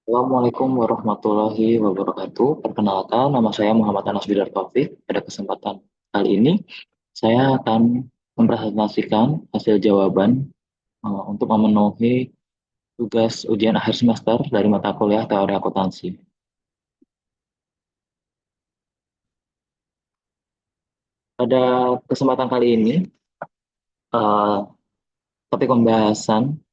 Assalamualaikum warahmatullahi wabarakatuh. Perkenalkan, nama saya Muhammad Anas Bidar Taufik. Pada kesempatan kali ini, saya akan mempresentasikan hasil jawaban untuk memenuhi tugas ujian akhir semester dari mata kuliah Teori Akuntansi. Pada kesempatan kali ini, eh, topik pembahasan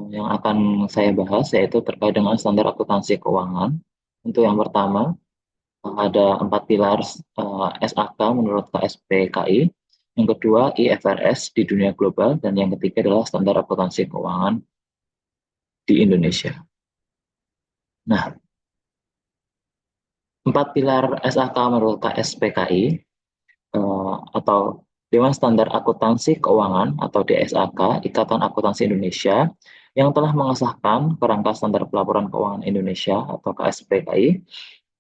yang akan saya bahas yaitu terkait dengan standar akuntansi keuangan. Untuk yang pertama, ada empat pilar SAK menurut KSPKI. Yang kedua, IFRS di dunia global. Dan yang ketiga adalah standar akuntansi keuangan di Indonesia. Nah, empat pilar SAK menurut KSPKI atau Dewan Standar Akuntansi Keuangan atau DSAK, Ikatan Akuntansi Indonesia, yang telah mengesahkan kerangka standar pelaporan keuangan Indonesia atau KSPKI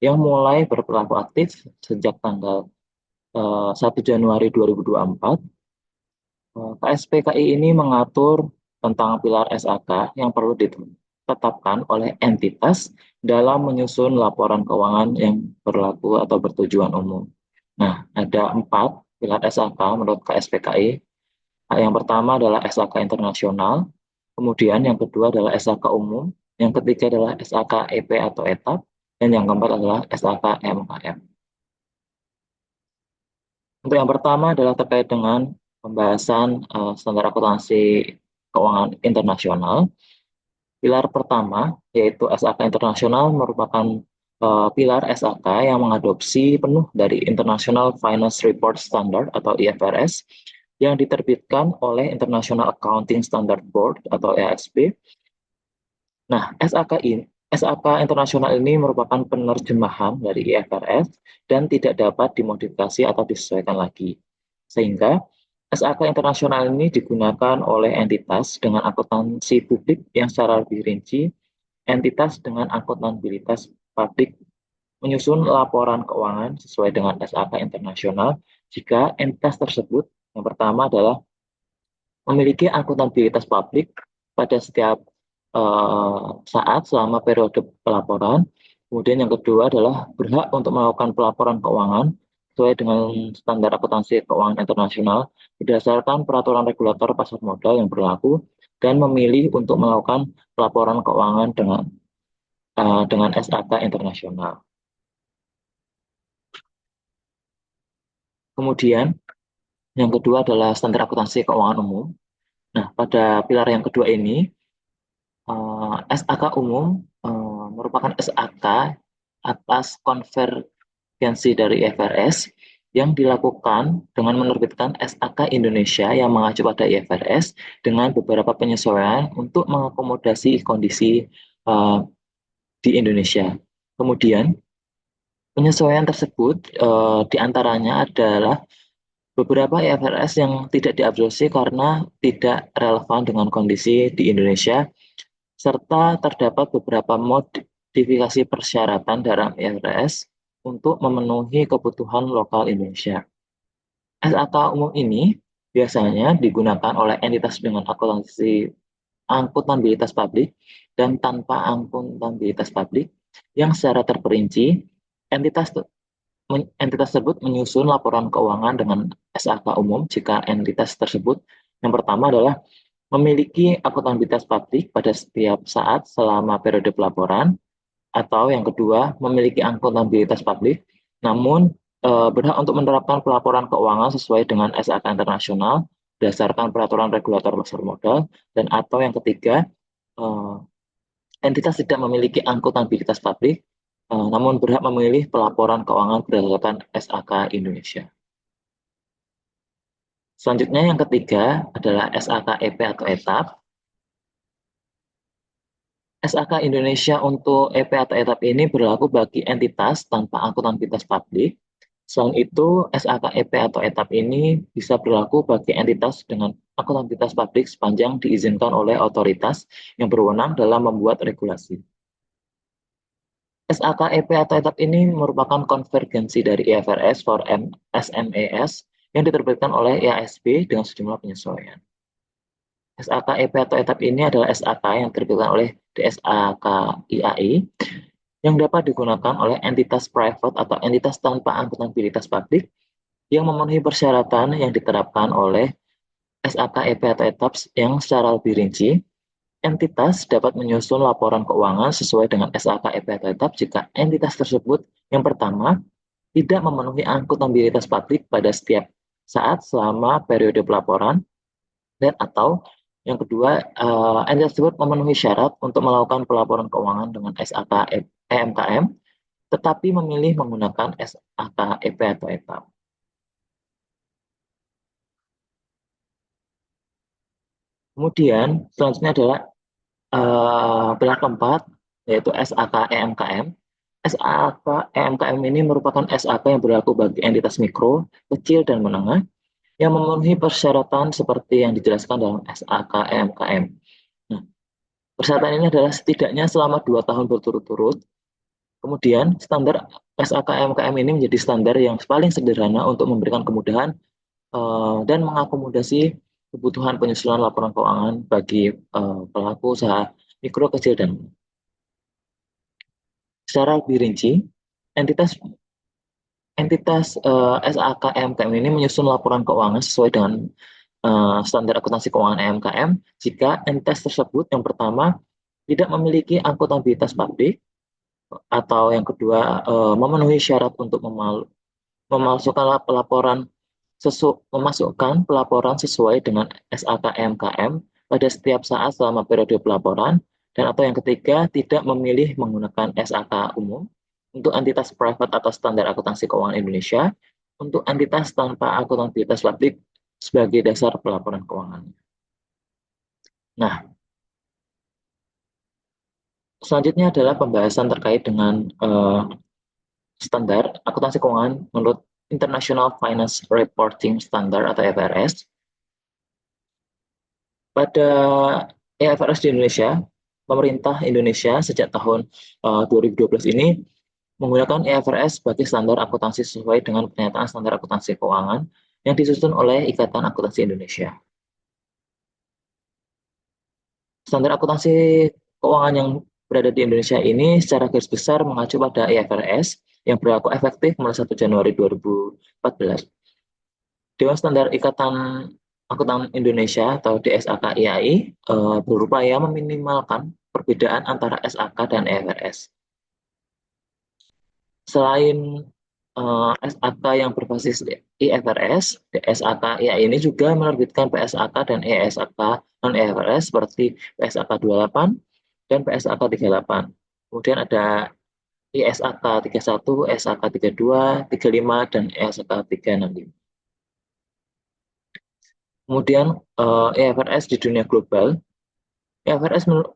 yang mulai berlaku aktif sejak tanggal 1 Januari 2024. KSPKI ini mengatur tentang pilar SAK yang perlu ditetapkan oleh entitas dalam menyusun laporan keuangan yang berlaku atau bertujuan umum. Nah, ada empat pilar SAK menurut KSPKI. Yang pertama adalah SAK internasional, kemudian yang kedua adalah SAK umum, yang ketiga adalah SAK EP atau etap, dan yang keempat adalah SAK MKM. Untuk yang pertama adalah terkait dengan pembahasan standar akuntansi keuangan internasional. Pilar pertama yaitu SAK internasional merupakan pilar SAK yang mengadopsi penuh dari International Finance Report Standard atau IFRS yang diterbitkan oleh International Accounting Standard Board atau IASB. Nah, SAK internasional ini merupakan penerjemahan dari IFRS dan tidak dapat dimodifikasi atau disesuaikan lagi. Sehingga SAK internasional ini digunakan oleh entitas dengan akuntansi publik yang secara lebih rinci, entitas dengan akuntabilitas publik menyusun laporan keuangan sesuai dengan SAK internasional jika entitas tersebut yang pertama adalah memiliki akuntabilitas publik pada setiap saat selama periode pelaporan. Kemudian yang kedua adalah berhak untuk melakukan pelaporan keuangan sesuai dengan standar akuntansi keuangan internasional berdasarkan peraturan regulator pasar modal yang berlaku dan memilih untuk melakukan pelaporan keuangan dengan SAK internasional. Kemudian yang kedua adalah standar akuntansi keuangan umum. Nah, pada pilar yang kedua ini SAK umum merupakan SAK atas konvergensi dari IFRS yang dilakukan dengan menerbitkan SAK Indonesia yang mengacu pada IFRS dengan beberapa penyesuaian untuk mengakomodasi kondisi di Indonesia. Kemudian penyesuaian tersebut diantaranya adalah beberapa IFRS yang tidak diabsorpsi karena tidak relevan dengan kondisi di Indonesia serta terdapat beberapa modifikasi persyaratan dalam IFRS untuk memenuhi kebutuhan lokal Indonesia. SAK umum ini biasanya digunakan oleh entitas dengan akuntabilitas publik dan tanpa akuntabilitas publik yang secara terperinci entitas entitas tersebut menyusun laporan keuangan dengan SAK umum jika entitas tersebut yang pertama adalah memiliki akuntabilitas publik pada setiap saat selama periode pelaporan, atau yang kedua, memiliki akuntabilitas publik, namun berhak untuk menerapkan pelaporan keuangan sesuai dengan SAK internasional berdasarkan peraturan regulator pasar modal, dan atau yang ketiga, eh, entitas tidak memiliki akuntabilitas publik, namun berhak memilih pelaporan keuangan berdasarkan SAK Indonesia. Selanjutnya yang ketiga adalah SAK EP atau etap. SAK Indonesia untuk EP atau etap ini berlaku bagi entitas tanpa akuntabilitas publik. Selain itu, SAK EP atau etap ini bisa berlaku bagi entitas dengan akuntabilitas publik sepanjang diizinkan oleh otoritas yang berwenang dalam membuat regulasi. SAK EP atau etap ini merupakan konvergensi dari IFRS for SMES yang diterbitkan oleh IASB dengan sejumlah penyesuaian. SAK EP atau ETAP ini adalah SAK yang terbitkan oleh DSAK-IAI yang dapat digunakan oleh entitas private atau entitas tanpa akuntabilitas publik yang memenuhi persyaratan yang diterapkan oleh SAK EP atau ETAP yang secara lebih rinci. Entitas dapat menyusun laporan keuangan sesuai dengan SAK EP atau ETAP jika entitas tersebut yang pertama tidak memenuhi akuntabilitas publik pada setiap saat selama periode pelaporan, dan atau yang kedua, entitas tersebut memenuhi syarat untuk melakukan pelaporan keuangan dengan SAK EMKM, tetapi memilih menggunakan SAK EP atau ETAP. Kemudian selanjutnya adalah pilar keempat, yaitu SAK EMKM. SAK EMKM ini merupakan SAK yang berlaku bagi entitas mikro, kecil, dan menengah yang memenuhi persyaratan seperti yang dijelaskan dalam SAK EMKM. Nah, persyaratan ini adalah setidaknya selama 2 tahun berturut-turut. Kemudian, standar SAK EMKM ini menjadi standar yang paling sederhana untuk memberikan kemudahan dan mengakomodasi kebutuhan penyusunan laporan keuangan bagi pelaku usaha mikro, kecil, dan secara lebih rinci, entitas entitas SAK EMKM ini menyusun laporan keuangan sesuai dengan standar akuntansi keuangan EMKM jika entitas tersebut yang pertama tidak memiliki akuntabilitas publik, atau yang kedua memenuhi syarat untuk memasukkan pelaporan sesuai dengan SAK EMKM pada setiap saat selama periode pelaporan, dan atau yang ketiga tidak memilih menggunakan SAK umum untuk entitas private atau standar akuntansi keuangan Indonesia untuk entitas tanpa akuntabilitas publik sebagai dasar pelaporan keuangan. Nah, selanjutnya adalah pembahasan terkait dengan standar akuntansi keuangan menurut International Finance Reporting Standard atau IFRS. Pada IFRS di Indonesia, pemerintah Indonesia sejak tahun 2012 ini menggunakan IFRS sebagai standar akuntansi sesuai dengan pernyataan standar akuntansi keuangan yang disusun oleh Ikatan Akuntansi Indonesia. Standar akuntansi keuangan yang berada di Indonesia ini secara garis besar mengacu pada IFRS yang berlaku efektif mulai 1 Januari 2014. Dewan Standar Ikatan Akuntan Indonesia atau DSAK-IAI berupaya meminimalkan perbedaan antara SAK dan IFRS. Selain SAK yang berbasis IFRS, DSAK-IAI ini juga menerbitkan PSAK dan ESAK non-IFRS seperti PSAK 28 dan PSAK 38. Kemudian ada ISAK 31, ISAK 32, 35, dan ISAK 365. Kemudian IFRS di dunia global, IFRS menurut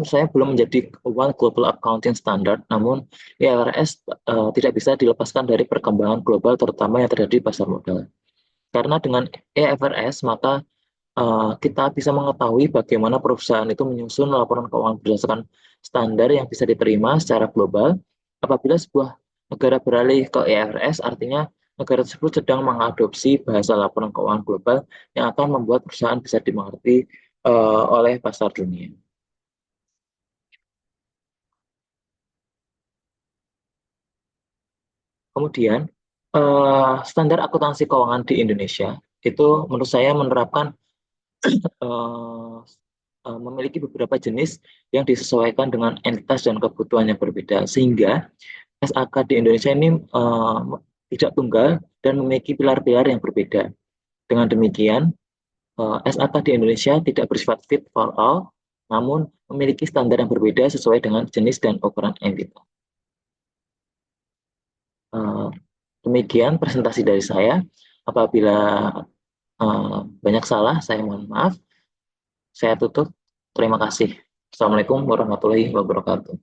saya belum menjadi one global accounting standard, namun IFRS tidak bisa dilepaskan dari perkembangan global terutama yang terjadi di pasar modal. Karena dengan IFRS maka kita bisa mengetahui bagaimana perusahaan itu menyusun laporan keuangan berdasarkan standar yang bisa diterima secara global. Apabila sebuah negara beralih ke IFRS, artinya negara tersebut sedang mengadopsi bahasa laporan keuangan global yang akan membuat perusahaan bisa dimengerti oleh pasar dunia. Kemudian, standar akuntansi keuangan di Indonesia itu menurut saya menerapkan memiliki beberapa jenis yang disesuaikan dengan entitas dan kebutuhan yang berbeda, sehingga SAK di Indonesia ini tidak tunggal dan memiliki pilar-pilar yang berbeda. Dengan demikian, SAK di Indonesia tidak bersifat fit for all, namun memiliki standar yang berbeda sesuai dengan jenis dan ukuran entitas. Demikian presentasi dari saya. Apabila banyak salah, saya mohon maaf. Saya tutup. Terima kasih. Assalamualaikum warahmatullahi wabarakatuh.